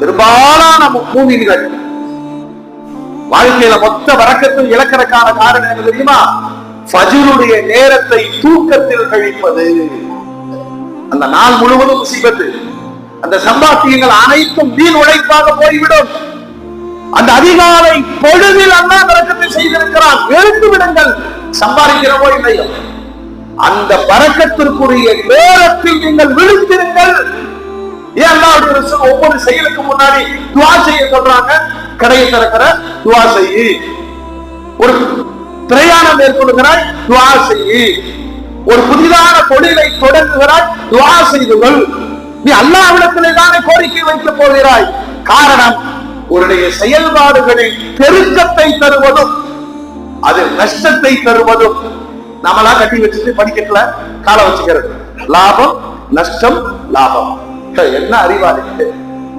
பெரும்பாலான மூமின்கள் வாழ்க்கையில மொத்த வரக்கத்தில் இழக்கிறதுக்கான காரணம் என்ன தெரியுமா? ஃபஜ்ருடைய நேரத்தை தூக்கத்தில் கழிப்பது. அந்த நாள் முழுவதும் முசீபத்து. அந்த சம்பாத்தியங்கள் அனைத்தும் வீண் உழைப்பாக போய்விடும். அந்த அதிகாலை பொழுதில் அல்லாஹ் பரக்கத்தை செய்திருக்கிறான். எழுந்து விடுங்கள், சம்பாதிக்கிறவோ இல்லையோ அந்த பரக்கத்திற்குரிய நேரத்தில் நீங்கள் விழித்திருங்கள். ஒவ்வொரு செயலுக்கு முன்னாடி துவா செய்ய சொல்றாங்க. கடையை திறக்கிற துவா செய்யி, ஒரு பிரயாணம் மேற்கொள்கிறாய் துவா செய்யி, ஒரு புதிதான தொழிலை தொடங்குகிறாய் துவா செய்துகள். நீ அல்லாஹ்விடத்திலே தானே கோரிக்கை வைக்கப் போகிறாய். காரணம், உன்னுடைய செயல்பாடுகளில் பெருக்கத்தை தருவதும் அது நஷ்டத்தை தருவதும். நம்மளா கட்டி வச்சுட்டு படிக்கட்டுல கால வச்சுக்கிறது. லாபம் நஷ்டம் லாபம். என்ன அறிவாளி!